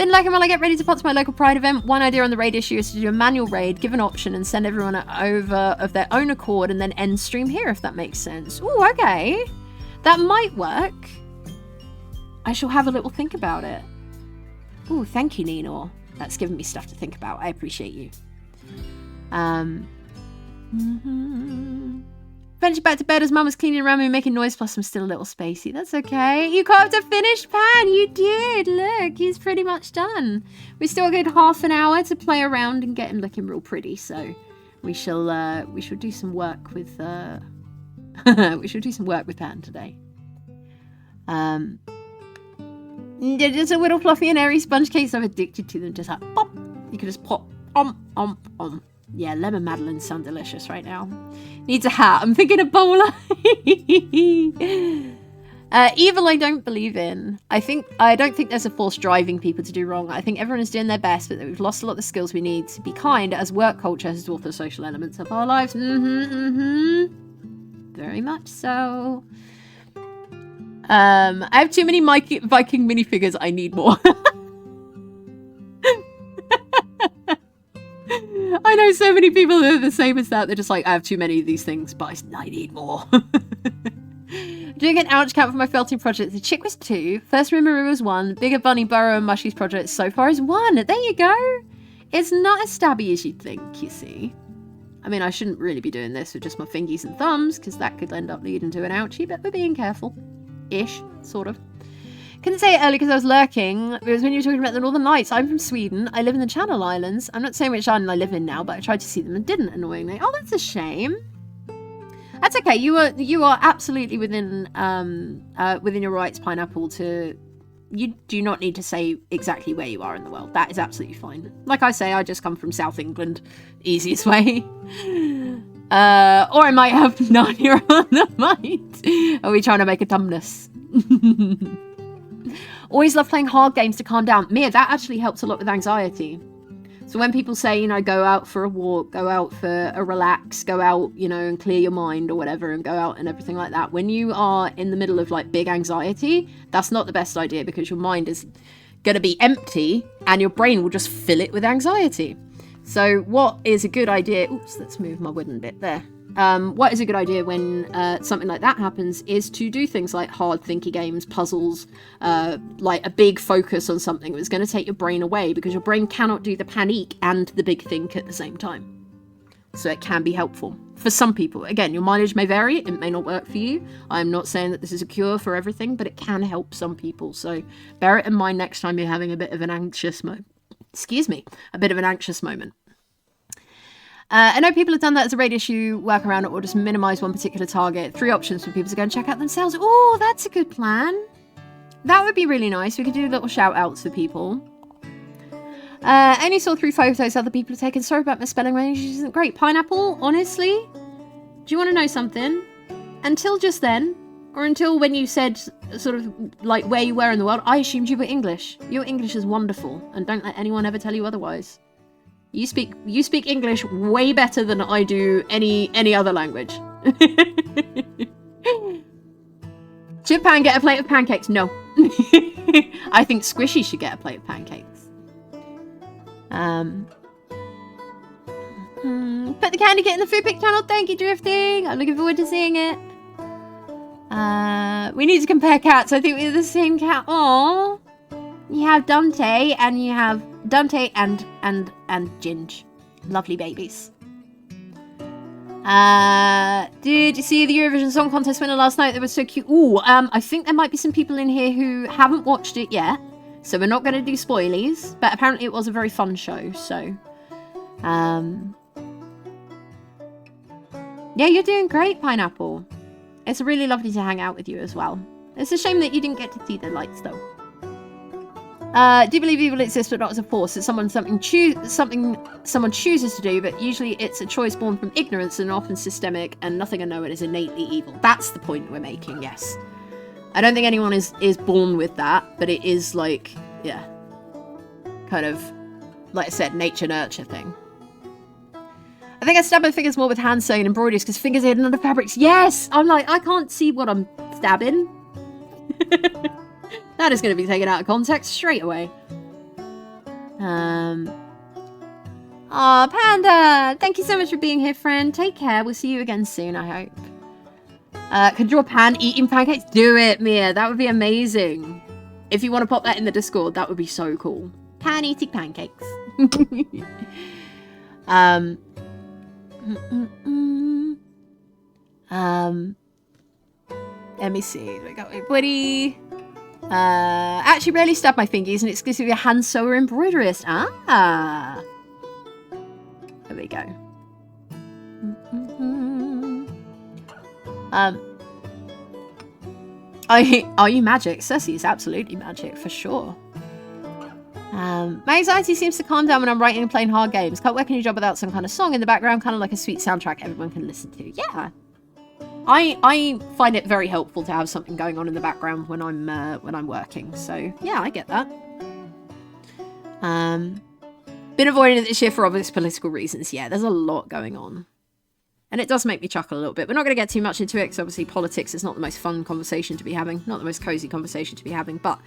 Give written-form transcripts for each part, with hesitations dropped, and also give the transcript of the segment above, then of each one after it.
Pin like while I get ready to pop to my local Pride event. One idea on the raid issue is to do a manual raid, give an option, and send everyone over of their own accord, and then end stream here, if that makes sense. Ooh, okay. That might work. I shall have a little think about it. Ooh, thank you, Ninor. That's given me stuff to think about. I appreciate you. Ventured back to bed as Mum was cleaning around me making noise, plus I'm still a little spacey. That's okay. You carved a finished pan. You did. Look, he's pretty much done. We still got half an hour to play around and get him looking real pretty. So we shall do some work with we shall do some work with Pan today. Just a little fluffy and airy sponge cakes. I'm addicted to them. Just like pop. You can just pop. Yeah, lemon madeleines sound delicious right now. Needs a hat. I'm thinking of bowler. Evil I don't believe in. I don't think there's a force driving people to do wrong. I think everyone is doing their best, but we've lost a lot of the skills we need to be kind, as work culture has dwarfed the social elements of our lives. Very much so. I have too many Viking minifigures. I need more. I know so many people that are the same as that. They're just like, I have too many of these things, but I need more. Doing an ouch count for my felting project. The chick was 2. First Rimuru was 1. Bigger Bunny, Burrow, and Mushy's project so far is 1. There you go. It's not as stabby as you'd think, you see. I mean, I shouldn't really be doing this with just my fingies and thumbs, because that could end up leading to an ouchie, but we're being careful. Ish, sort of. Couldn't say it earlier because I was lurking. It was when you were talking about the Northern Lights. I'm from Sweden. I live in the Channel Islands. I'm not saying which island I live in now, but I tried to see them and didn't, annoyingly. Oh, that's a shame. That's okay. You are absolutely within your rights, Pineapple, to... You do not need to say exactly where you are in the world. That is absolutely fine. Like I say, I just come from South England. Easiest way. Or I might have Narnia on the mind. Are we trying to make a dumbness? Always love playing hard games to calm down. Mia, that actually helps a lot with anxiety. So when people say, you know, go out for a walk, go out for a relax, go out, you know, and clear your mind or whatever, and go out and everything like that. When you are in the middle of like big anxiety, that's not the best idea, because your mind is going to be empty and your brain will just fill it with anxiety. So what is a good idea? Oops, let's move my wooden bit there. What is a good idea when something like that happens is to do things like hard thinky games, puzzles, like a big focus on something that's going to take your brain away, because your brain cannot do the panique and the big think at the same time. So it can be helpful for some people. Again, your mileage may vary. It may not work for you. I'm not saying that this is a cure for everything, but it can help some people. So bear it in mind next time you're having a bit of an anxious moment. I know people have done that as a raid issue, work around it, or just minimize one particular target. 3 options for people to go and check out themselves. Oh, that's a good plan. That would be really nice. We could do little shout outs for people. Only saw 3 photos other people have taken. Sorry about my spelling range. Isn't great. Pineapple, honestly, do you want to know something? Until just then, or until when you said sort of like where you were in the world, I assumed you were English. Your English is wonderful, and don't let anyone ever tell you otherwise. You speak English way better than I do any other language. Should Pan get a plate of pancakes? No. I think Squishy should get a plate of pancakes. Put the candy kit in the food pic channel. Thank you, Drifting. I'm looking forward to seeing it. We need to compare cats. I think we're the same cat. Aww. You have Dante and Ginge. Lovely babies. Did you see the Eurovision Song Contest winner last night? They were so cute. Ooh, I think there might be some people in here who haven't watched it yet, so we're not going to do spoilies, but apparently it was a very fun show, so... Yeah, you're doing great, Pineapple. It's really lovely to hang out with you as well. It's a shame that you didn't get to see the lights, though. Do you believe evil exists but not as a force? It's someone chooses to do, but usually it's a choice born from ignorance and often systemic, and nothing unknown is innately evil. That's the point we're making, yes. I don't think anyone is born with that, but it is like, yeah, kind of, like I said, nature-nurture thing. I think I stab my fingers more with hand sewing and embroideries because fingers are hidden under fabrics. Yes! I'm like, I can't see what I'm stabbing. That is going to be taken out of context straight away. Aw, Panda! Thank you so much for being here, friend. Take care. We'll see you again soon, I hope. Could draw pan eating pancakes? Do it, Mia. That would be amazing. If you want to pop that in the Discord, that would be so cool. Pan eating pancakes. Let me see. We got my buddy. Actually rarely stab my fingers and exclusively a hand sewer embroiderist. Ah. There we go. Are you magic? Cersei is absolutely magic, for sure. My anxiety seems to calm down when I'm writing and playing hard games. Can't work any job without some kind of song in the background, kind of like a sweet soundtrack everyone can listen to. Yeah. I find it very helpful to have something going on in the background when I'm working. So yeah, I get that. Been avoiding it this year for obvious political reasons. Yeah, there's a lot going on. And it does make me chuckle a little bit. We're not going to get too much into it because obviously politics is not the most fun conversation to be having. Not the most cozy conversation to be having. But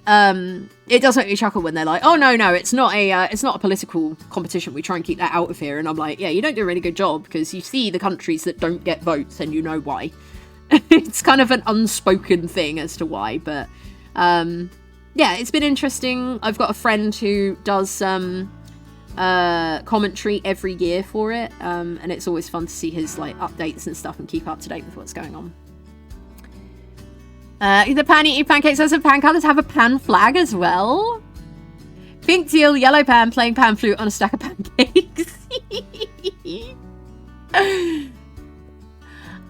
it does make me chuckle when they're like, oh, no, it's not a political competition. We try and keep that out of here. And I'm like, yeah, you don't do a really good job because you see the countries that don't get votes and you know why. It's kind of an unspoken thing as to why. But yeah, it's been interesting. I've got a friend who does commentary every year for it, and it's always fun to see his like updates and stuff and keep up to date with what's going on. The pan eating pancakes as a pan colours have a pan flag as well. Pink teal, yellow pan playing pan flute on a stack of pancakes.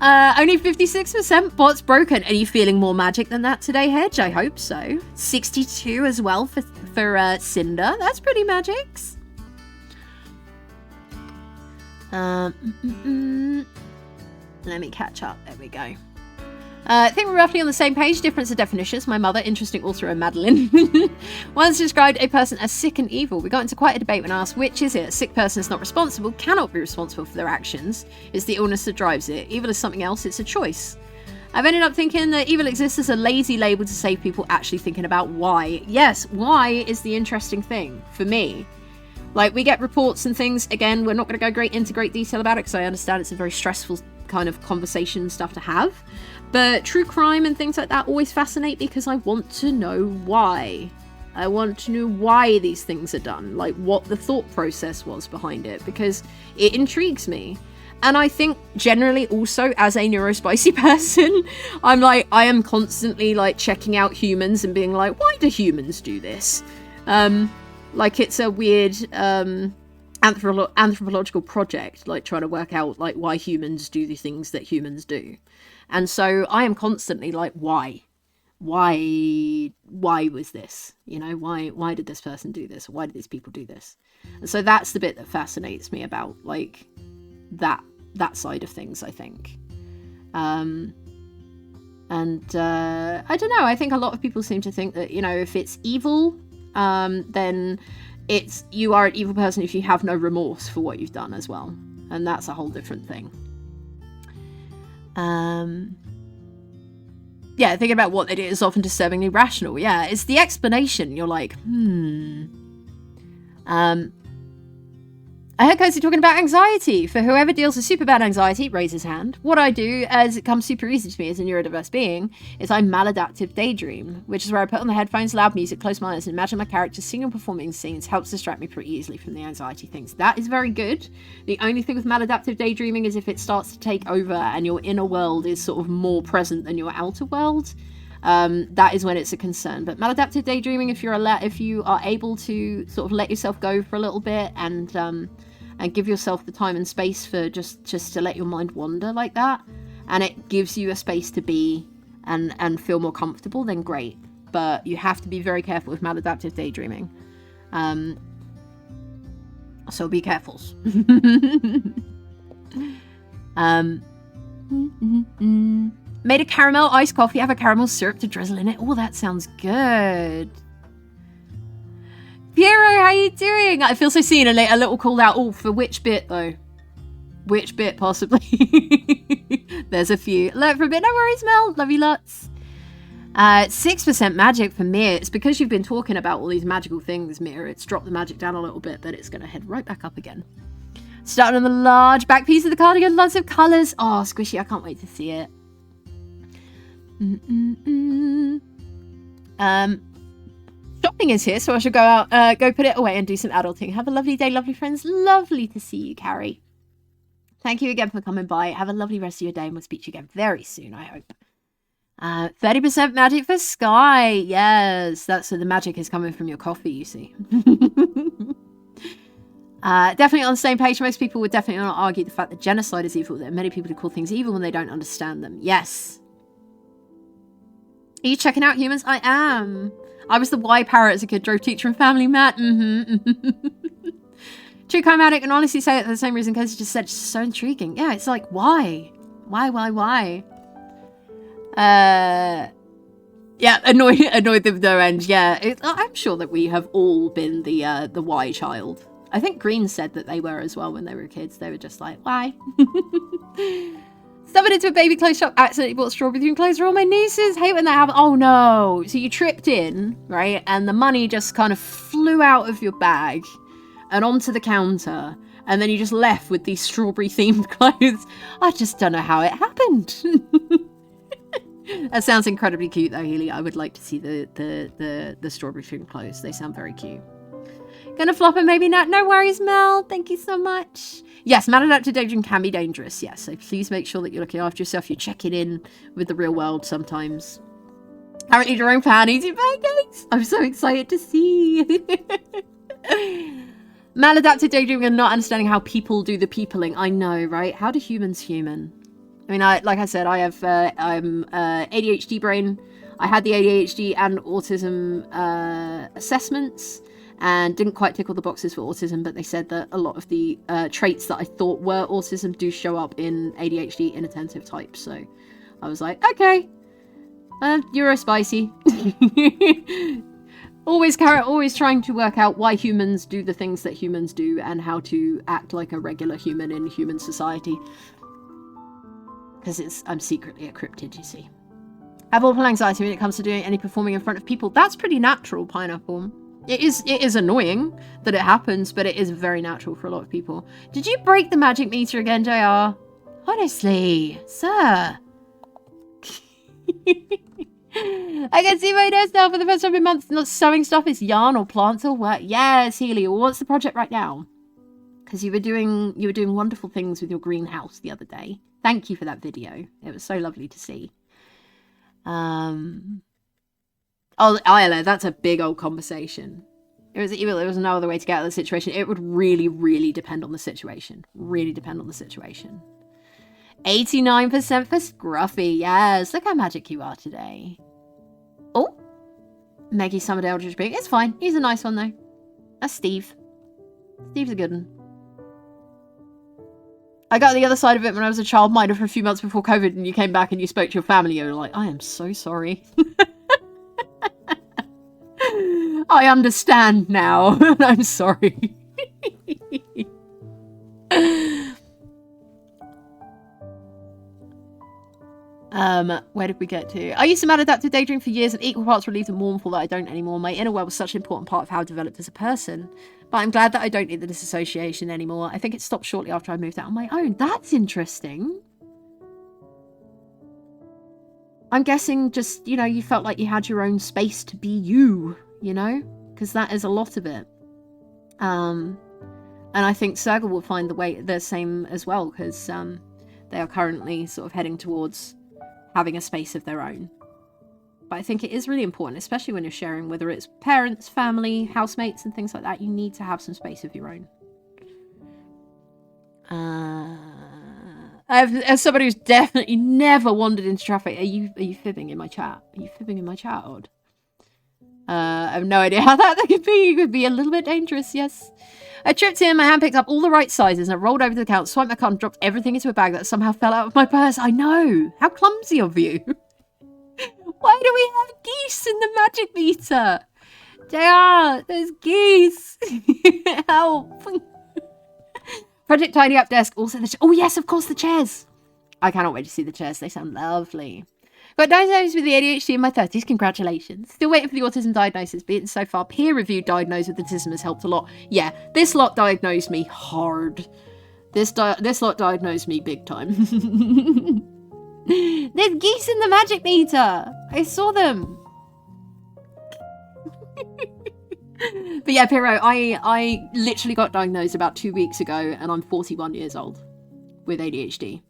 Only 56% bots broken. Are you feeling more magic than that today, Hedge? I hope so. 62 as well for Cinder. That's pretty magics. Let me catch up. There we go. I think we're roughly on the same page. Difference of definitions. My mother, interesting author, and Madeline, once described a person as sick and evil. We got into quite a debate when I asked, which is it? A sick person is not responsible, cannot be responsible for their actions. It's the illness that drives it. Evil is something else. It's a choice. I've ended up thinking that evil exists as a lazy label to save people actually thinking about why. Yes, why is the interesting thing for me. Like, we get reports and things. Again, we're not going to go into great detail about it because I understand it's a very stressful kind of conversation stuff to have. But true crime and things like that always fascinate me because I want to know why. I want to know why these things are done. Like, what the thought process was behind it. Because it intrigues me. And I think generally also as a neurospicy person, I'm like, I am constantly like checking out humans and being like, why do humans do this? Like it's a weird anthropological project, like trying to work out like why humans do the things that humans do. And so I am constantly like, why was this? You know, why did this person do this? Why did these people do this? And so that's the bit that fascinates me about like that side of things, I think. I don't know, I think a lot of people seem to think that, you know, if it's evil, then you are an evil person if you have no remorse for what you've done as well. And that's a whole different thing. Yeah, thinking about what they do is often disturbingly rational. Yeah, it's the explanation. You're like, I heard Cozy talking about anxiety. For whoever deals with super bad anxiety, raise his hand. What I do, as it comes super easy to me as a neurodiverse being, is I maladaptive daydream, which is where I put on the headphones, loud music, close my eyes, and imagine my characters singing and performing scenes. Helps distract me pretty easily from the anxiety things. That is very good. The only thing with maladaptive daydreaming is if it starts to take over and your inner world is sort of more present than your outer world. That is when it's a concern. But maladaptive daydreaming, if you are able to sort of let yourself go for a little bit and give yourself the time and space for just to let your mind wander like that, and it gives you a space to be and feel more comfortable, then great. But you have to be very careful with maladaptive daydreaming. So be careful. Made a caramel iced coffee, have a caramel syrup to drizzle in it. Oh, that sounds good. Piero, how you doing? I feel so seen. A little call out. Oh, for which bit though? Which bit possibly? There's a few. Look for a bit. No worries, Mel. Love you lots. 6% magic for Mia. It's because you've been talking about all these magical things, Mia. It's dropped the magic down a little bit, but it's going to head right back up again. Starting on the large back piece of the cardigan, lots of colours. Oh, squishy, I can't wait to see it. Shopping is here, so I should go out, go put it away and do some adulting. Have a lovely day, lovely friends. Lovely to see you, Carrie. Thank you again for coming by. Have a lovely rest of your day, and we'll speak to you again very soon, I hope. 30% magic for Sky. Yes, that's so the magic is coming from your coffee, you see. Definitely on the same page. Most people would definitely not argue the fact that genocide is evil. There are many people who call things evil when they don't understand them. Yes. Are you checking out Humans? I am. I was the Y parrot as a kid, drove teacher and family Matt. True crime addict, and honestly say it for the same reason Casey just said. It's so intriguing. Yeah, it's like, why? Why? Yeah, annoyed them no end. Yeah, I'm sure that we have all been the why child. I think Green said that they were as well when they were kids. They were just like, why? Stuffing into a baby clothes shop, accidentally bought strawberry themed clothes for all my nieces. Hate when that happens. Oh no. So you tripped in, right? And the money just kind of flew out of your bag and onto the counter. And then you just left with these strawberry themed clothes. I just don't know how it happened. That sounds incredibly cute though, Healy. I would like to see the strawberry themed clothes. They sound very cute. Gonna flop and maybe not. No worries, Mel. Thank you so much. Yes, maladaptive daydream can be dangerous. Yes, so please make sure that you're looking after yourself. You're checking in with the real world sometimes. Apparently, Jerome fan easy pancakes. I'm so excited to see. Maladaptive daydreaming and not understanding how people do the peopling. I know, right? How do humans human? I mean, like I said, I'm ADHD brain. I had the ADHD and autism assessments. And didn't quite tick all the boxes for autism, but they said that a lot of the traits that I thought were autism do show up in ADHD inattentive type. So I was like, okay, Eurospicy. always trying to work out why humans do the things that humans do and how to act like a regular human in human society. Because I'm secretly a cryptid, you see. I have awful anxiety when it comes to doing any performing in front of people. That's pretty natural, Pineapple. It is annoying that it happens, but it is very natural for a lot of people. Did you break the magic meter again, JR? Honestly, sir. I can see my nose now for the first time in months. Not sewing stuff is yarn or plants or what? Yes, Healy. What's the project right now? Because you were doing wonderful things with your greenhouse the other day. Thank you for that video. It was so lovely to see. Oh, Isla, that's a big old conversation. There was no other way to get out of the situation. It would really, really depend on the situation. Really depend on the situation. 89% for Scruffy. Yes, look how magic you are today. Oh, Maggie summoned Eldritch Being. It's fine. He's a nice one, though. That's Steve. Steve's a good one. I got the other side of it when I was a childminder for a few months before COVID, and you came back and you spoke to your family. You were like, I am so sorry. I understand now. I'm sorry. Where did we get to? I used to maladaptive daydream for years and equal parts relieved and mournful that I don't anymore. My inner world was such an important part of how I developed as a person. But I'm glad that I don't need the disassociation anymore. I think it stopped shortly after I moved out on my own. That's interesting. I'm guessing just, you know, you felt like you had your own space to be you, you know? Because that is a lot of it. And I think Sergal will find the same as well, because they are currently sort of heading towards having a space of their own. But I think it is really important, especially when you're sharing, whether it's parents, family, housemates, and things like that. You need to have some space of your own. As somebody who's definitely never wandered into traffic, are you fibbing in my chat? Are you fibbing in my chat, Odd? I have no idea how that could be. It could be a little bit dangerous, yes. I tripped in, my hand picked up all the right sizes, and I rolled over to the counter, swiped my card, and dropped everything into a bag that somehow fell out of my purse. I know! How clumsy of you! Why do we have geese in the magic meter? JR, there's geese! Help! Project Tidy Up Desk, also the oh yes, of course, the chairs! I cannot wait to see the chairs, they sound lovely. Got diagnosed with the ADHD in my 30s. Congratulations. Still waiting for the autism diagnosis, but so far peer-reviewed diagnosed with autism has helped a lot. Yeah, this lot diagnosed me hard. This lot diagnosed me big time. There's geese in the magic meter. I saw them. But yeah, Piro, I literally got diagnosed about 2 weeks ago, and I'm 41 years old with ADHD.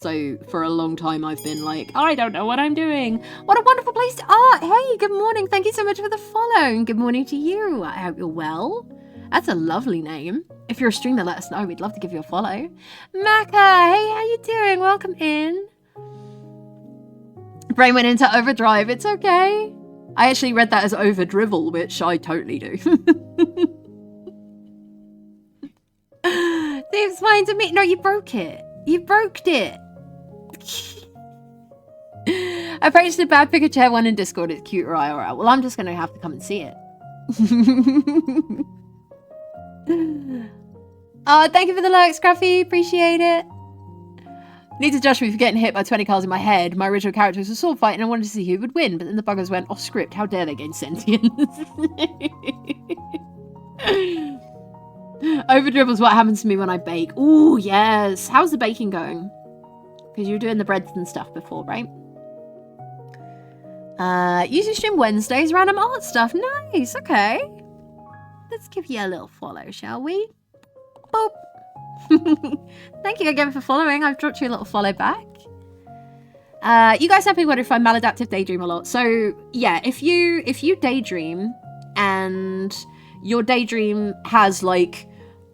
So for a long time, I've been like, I don't know what I'm doing. What a wonderful place to art. Hey, good morning. Thank you so much for the follow. And good morning to you. I hope you're well. That's a lovely name. If you're a streamer, let us know. We'd love to give you a follow. Maka, hey, how you doing? Welcome in. Brain went into overdrive. It's okay. I actually read that as overdrivel, which I totally do. Seems fine to me. No, you broke it. You broke it. I posted a bad pick a chair one in Discord. It's cute or IRL. Well, I'm just going to have to come and see it. Oh, thank you for the like, Scruffy. Appreciate it. Need to judge me for getting hit by 20 cars in my head. My original character was a sword fight and I wanted to see who would win, but then the buggers went off script. How dare they gain sentience? Overdrivel's what happens to me when I bake. Ooh, yes. How's the baking going? Because you were doing the breads and stuff before, right? Usually stream Wednesdays, random art stuff. Nice, okay. Let's give you a little follow, shall we? Boop. Thank you again for following. I've dropped you a little follow back. You guys have been wondering if I maladaptive daydream a lot. So yeah, if you daydream and your daydream has like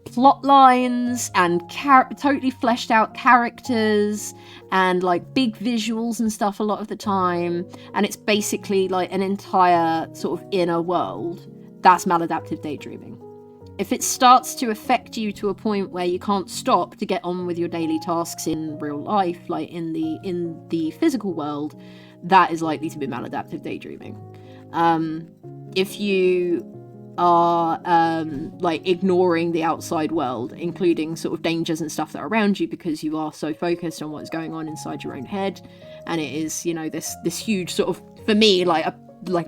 plot lines and totally fleshed out characters and like big visuals and stuff a lot of the time, and it's basically like an entire sort of inner world, that's maladaptive daydreaming. If it starts to affect you to a point where you can't stop to get on with your daily tasks in real life, like in the physical world, that is likely to be maladaptive daydreaming. If you are like ignoring the outside world, including sort of dangers and stuff that are around you because you are so focused on what's going on inside your own head, and it is, you know, this huge sort of, for me, like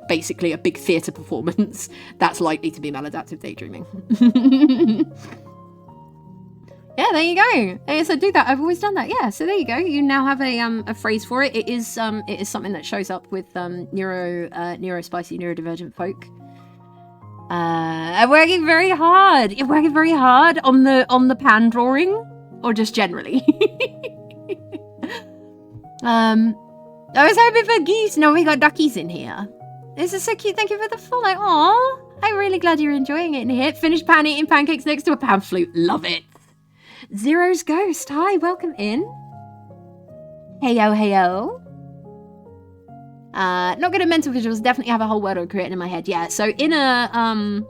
basically a big theatre performance, that's likely to be maladaptive daydreaming. Yeah, there you go. Yes, I do that. I've always done that. Yeah, so there you go. You now have a phrase for it. It is something that shows up with neurospicy, neurodivergent folk. I'm working very hard. You're working very hard on the pan drawing, or just generally. I was hoping for geese. No, we got duckies in here. This is so cute. Thank you for the follow. Aw, I'm really glad you're enjoying it in here. Finished pan eating pancakes next to a pan flute. Love it. Zero's Ghost. Hi, welcome in. Heyo, heyo. Not good at mental visuals. Definitely have a whole word or creating in my head. Yeah. So in a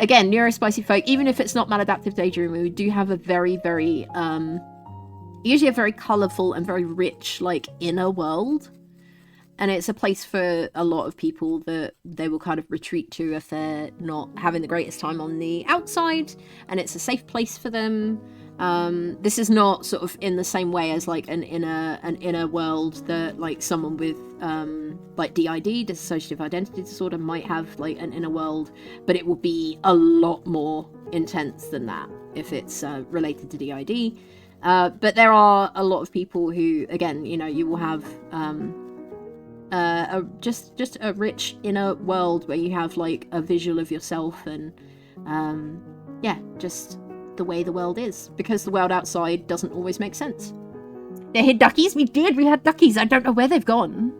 again, neurospicy folk. Even if it's not maladaptive daydreaming, we do have a very, very usually a very colourful and very rich like inner world. And it's a place for a lot of people that they will kind of retreat to if they're not having the greatest time on the outside, and it's a safe place for them. This is not sort of in the same way as like an inner world that like someone with like DID, dissociative identity disorder, might have like an inner world, but it will be a lot more intense than that if it's related to DID. But there are a lot of people who, again, you know, you will have just a rich inner world where you have like a visual of yourself and yeah, just the way the world is, because the world outside doesn't always make sense. They had duckies? We had duckies. I don't know where they've gone.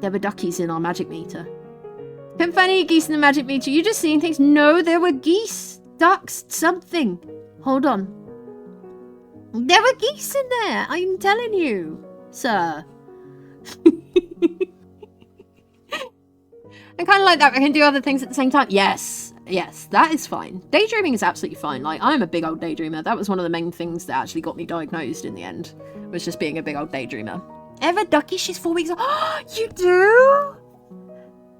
There were duckies in our magic meter. Couldn't find any geese in the magic meter. You just seeing things? No, there were geese, ducks, something. Hold on. There were geese in there. I'm telling you, sir. I kind of like that. I can do other things at the same time. Yes, that is fine. Daydreaming is absolutely fine. Like, I'm a big old daydreamer. That was one of the main things that actually got me diagnosed in the end, was just being a big old daydreamer. Ever ducky? She's 4 weeks old. Oh, you do?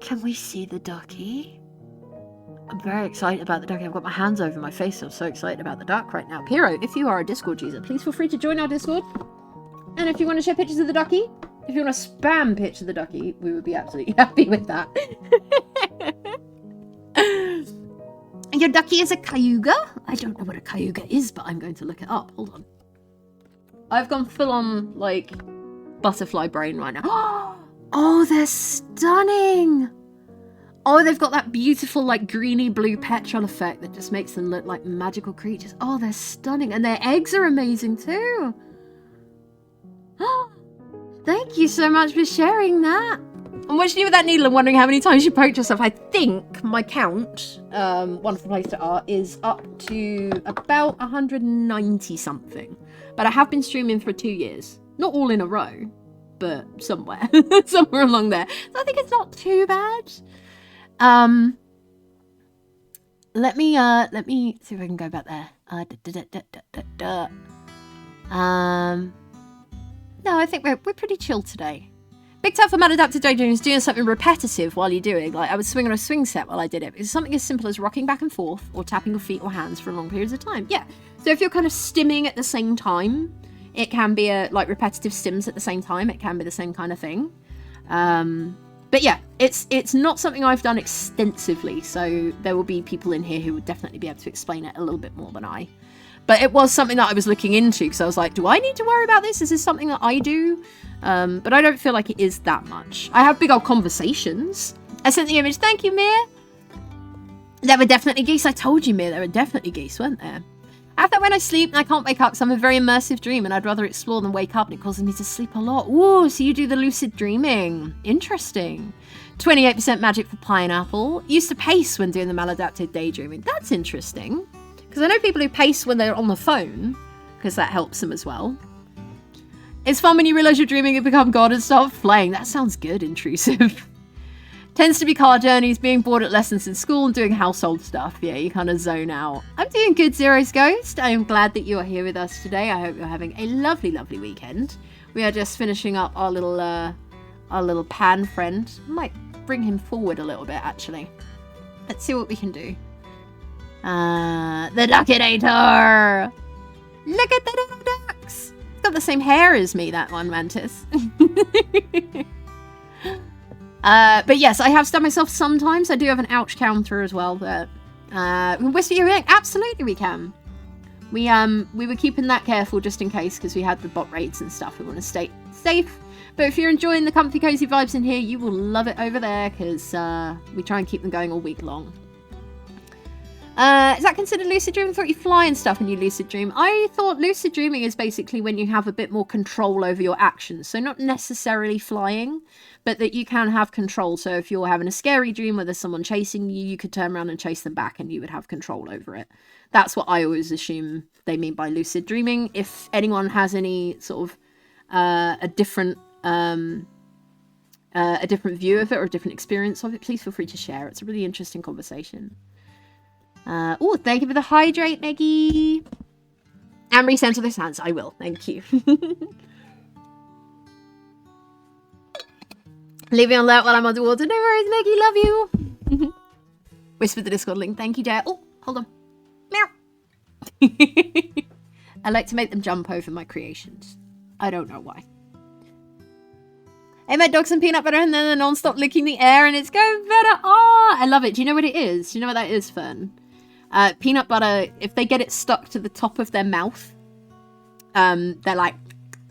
Can we see the ducky? I'm very excited about the ducky. I've got my hands over my face. I'm so excited about the duck right now. Piro, if you are a Discord user, please feel free to join our Discord. And if you want to share pictures of the ducky, if you want to spam picture the ducky, we would be absolutely happy with that. Your ducky is a cayuga? I don't know what a cayuga is, but I'm going to look it up. Hold on. I've gone full on, like, butterfly brain right now. Oh, they're stunning! Oh, they've got that beautiful, like, greeny blue petrol effect that just makes them look like magical creatures. Oh, they're stunning. And their eggs are amazing, too. Thank you so much for sharing that. I'm watching you with that needle and wondering how many times you poked yourself. I think my count, wonderful place to art, is up to about 190 something. But I have been streaming for 2 years. Not all in a row, but somewhere. Somewhere along there. So I think it's not too bad. Let me see if I can go back there. No, I think we're pretty chill today. Big tap for maladaptive daydreaming is doing something repetitive while you're doing. Like, I would swing on a swing set while I did it. It's something as simple as rocking back and forth or tapping your feet or hands for long periods of time. Yeah. So if you're kind of stimming at the same time, it can be like repetitive stims at the same time. It can be the same kind of thing. But yeah, it's not something I've done extensively. So there will be people in here who would definitely be able to explain it a little bit more than I. But it was something that I was looking into because I was like, do I need to worry about this? Is this something that I do? But I don't feel like it is that much. I have big old conversations. I sent the image. Thank you, Mir. There were definitely geese. I told you, Mir, there were definitely geese, weren't there? I have that when I sleep and I can't wake up, so I'm a very immersive dream and I'd rather explore than wake up and it causes me to sleep a lot. Ooh, so you do the lucid dreaming. Interesting. 28% magic for pineapple. Used to pace when doing the maladaptive daydreaming. That's interesting. Because I know people who pace when they're on the phone, because that helps them as well. It's fun when you realise you're dreaming and become God and start flying. That sounds good, intrusive. Tends to be car journeys, being bored at lessons in school and doing household stuff. Yeah, you kind of zone out. I'm doing good, Zero's Ghost. I am glad that you are here with us today. I hope you're having a lovely, lovely weekend. We are just finishing up our little pan friend. Might bring him forward a little bit, actually. Let's see what we can do. The Duckinator! Look at the little ducks! It's got the same hair as me, that one, Mantis. But yes, I have stabbed myself sometimes. I do have an ouch counter as well, but we can whisper you in. Absolutely we can. We were keeping that careful just in case because we had the bot raids and stuff. We want to stay safe. But if you're enjoying the comfy, cozy vibes in here, you will love it over there because we try and keep them going all week long. Is that considered lucid dreaming? I thought you fly and stuff when you lucid dream. I thought lucid dreaming is basically when you have a bit more control over your actions. So not necessarily flying, but that you can have control. So if you're having a scary dream where there's someone chasing you, you could turn around and chase them back and you would have control over it. That's what I always assume they mean by lucid dreaming. If anyone has any sort of a different view of it or a different experience of it, please feel free to share. It's a really interesting conversation. Oh, thank you for the hydrate, Meggie. And resend to those hands. I will. Thank you. Leave me on that while I'm underwater. No worries, Meggie. Love you. Whisper the Discord link. Thank you, Jay. Oh, hold on. Meow. I like to make them jump over my creations. I don't know why. I made dogs and peanut butter and then they're non-stop licking the air and it's going better. Oh, I love it. Do you know what it is? Do you know what that is, Fern? Peanut butter, if they get it stuck to the top of their mouth, they're like,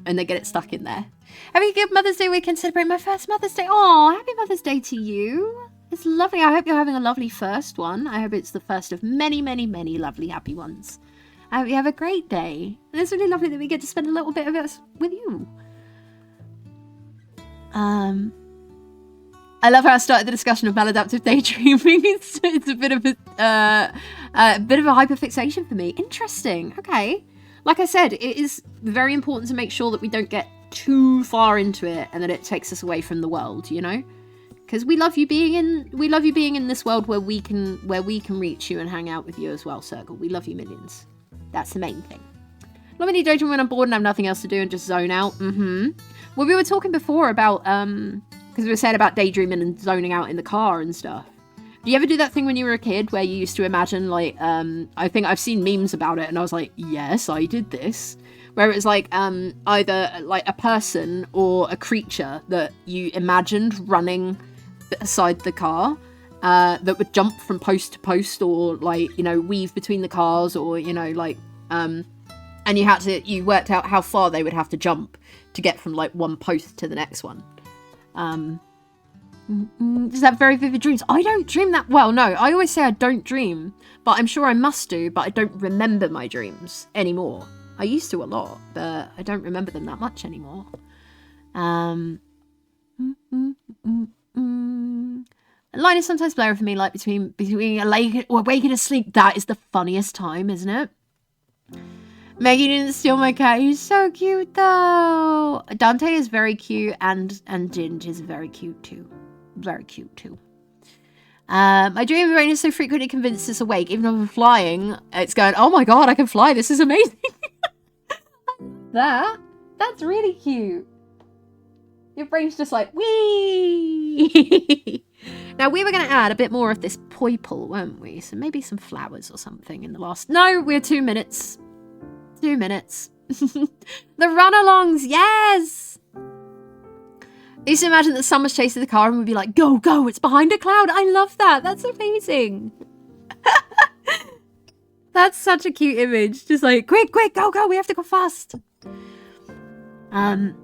and they get it stuck in there. Having a good Mother's Day weekend, celebrate my first Mother's Day. Oh, happy Mother's Day to you. It's lovely. I hope you're having a lovely first one. I hope it's the first of many, many, many lovely happy ones. I hope you have a great day. And it's really lovely that we get to spend a little bit of it with you. I love how I started the discussion of maladaptive daydreaming. It's a bit of a hyperfixation for me. Interesting. Okay. Like I said, it is very important to make sure that we don't get too far into it and that it takes us away from the world, you know? Because we love you being in this world where we can reach you and hang out with you as well, Circle. We love you millions. That's the main thing. Love me daydream when I'm bored and have nothing else to do and just zone out. Well, we were talking before about because we were saying about daydreaming and zoning out in the car and stuff. Do you ever do that thing when you were a kid where you used to imagine, like, I think I've seen memes about it and I was like, yes, I did this. where it was like either like a person or a creature that you imagined running beside the car, that would jump from post to post, or like, you know, weave between the cars, or, you know, like and you worked out how far they would have to jump to get from like one post to the next one. Does that have very vivid dreams? I don't dream that well. No, I always say I don't dream, but I'm sure I must do, but I don't remember my dreams anymore. I used to a lot, but I don't remember them that much anymore. Line is sometimes blurry for me, like between awake and asleep. That is the funniest time, isn't it? Maggie didn't steal my cat. He's so cute, though. Dante is very cute, and Ginge is very cute, too. Very cute, too. My dream brain is so frequently convinced it's awake. Even if I'm flying, it's going, oh my god, I can fly. This is amazing. That's really cute. Your brain's just like, wee. Now, we were going to add a bit more of this purple, weren't we? So maybe some flowers or something in the last... No, we're 2 minutes. 2 minutes. The run-alongs, yes! I used to imagine that someone's chasing the car and we'd be like, go, go, it's behind a cloud. I love that. That's amazing. That's such a cute image. Just like, quick, quick, go, go, we have to go fast. I'm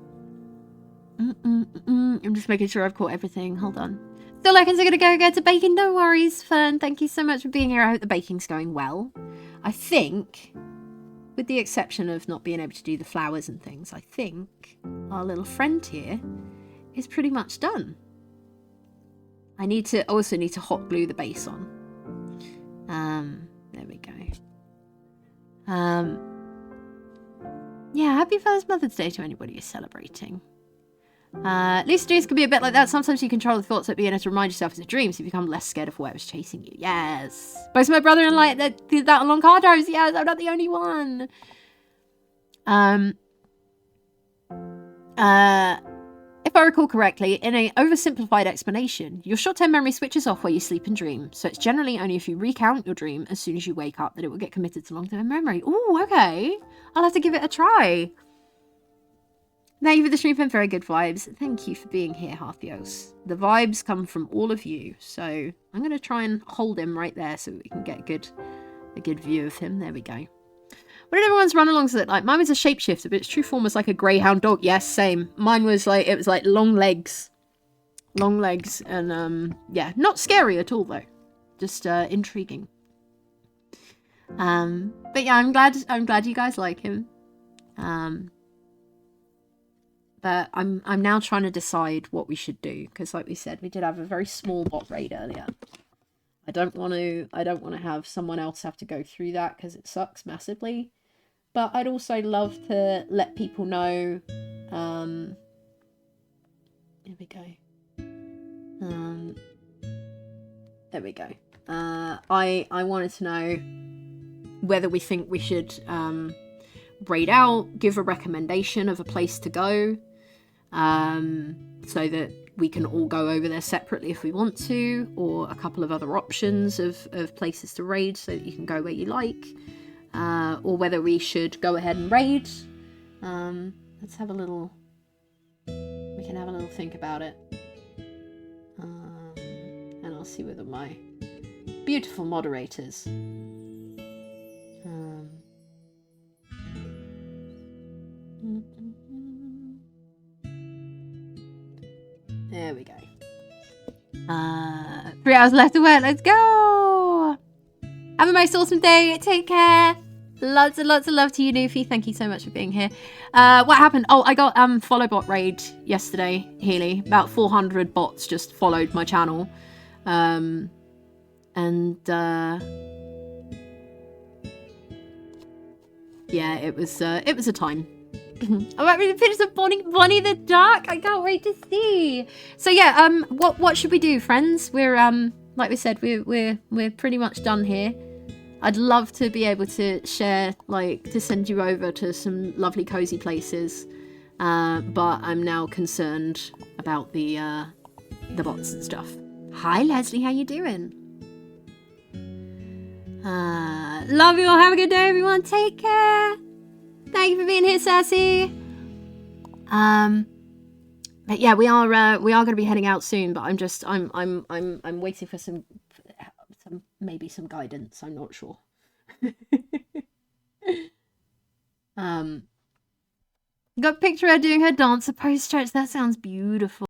just making sure I've caught everything. Hold on. Still seconds are going to go to baking. No worries, Fern. Thank you so much for being here. I hope the baking's going well. I think, with the exception of not being able to do the flowers and things, I think our little friend here is pretty much done. I also need to hot glue the base on. There we go. Yeah, happy first Mother's Day to anybody who's celebrating. Lucid dreams can be a bit like that. Sometimes you control the thoughts that being able to remind yourself it's a dream, so you become less scared of whatever's chasing you. Yes. Both my brother and like that did that on long car drives. Yes, I'm not the only one. If I recall correctly, in an oversimplified explanation, your short-term memory switches off where you sleep and dream, so it's generally only if you recount your dream as soon as you wake up that it will get committed to long-term memory. Ooh, okay. I'll have to give it a try. Thank you for the stream and very good vibes. Thank you for being here, Harthios. The vibes come from all of you, so I'm going to try and hold him right there so we can get a good view of him. There we go. What did everyone's run-alongs look like? Mine was a shapeshifter, but its true form was like a greyhound dog. Yes, same. Mine was like, it was like long legs. Long legs, and yeah, not scary at all though. Just intriguing. But yeah, I'm glad you guys like him. But I'm now trying to decide what we should do, because like we said, we did have a very small bot raid earlier. I don't want to have someone else have to go through that because it sucks massively. But I'd also love to let people know. Here we go. There we go. I wanted to know whether we think we should raid out, give a recommendation of a place to go, so that we can all go over there separately if we want to, or a couple of other options of places to raid so that you can go where you like, or whether we should go ahead and raid. Let's have a little, we can have a little think about it. And I'll see whether my beautiful moderators there we go. 3 hours left to work. Let's go. Have a most awesome day. Take care. Lots and lots of love to you, Noofy. Thank you so much for being here. What happened? Oh, I got follow bot raid yesterday, Healy. About 400 bots just followed my channel. And yeah, it was a time. I'm ready to finish the Bonnie the Duck. I can't wait to see. So yeah, what should we do, friends? We're like we said, we're pretty much done here. I'd love to be able to share, like, to send you over to some lovely cozy places, but I'm now concerned about the bots and stuff. Hi Leslie, how you doing? Love you all. Have a good day, everyone. Take care. Thank you for being here, Sassy. But yeah, we are going to be heading out soon. But I'm waiting for some maybe some guidance. I'm not sure. Got a picture of her doing her dancer pose stretch. That sounds beautiful.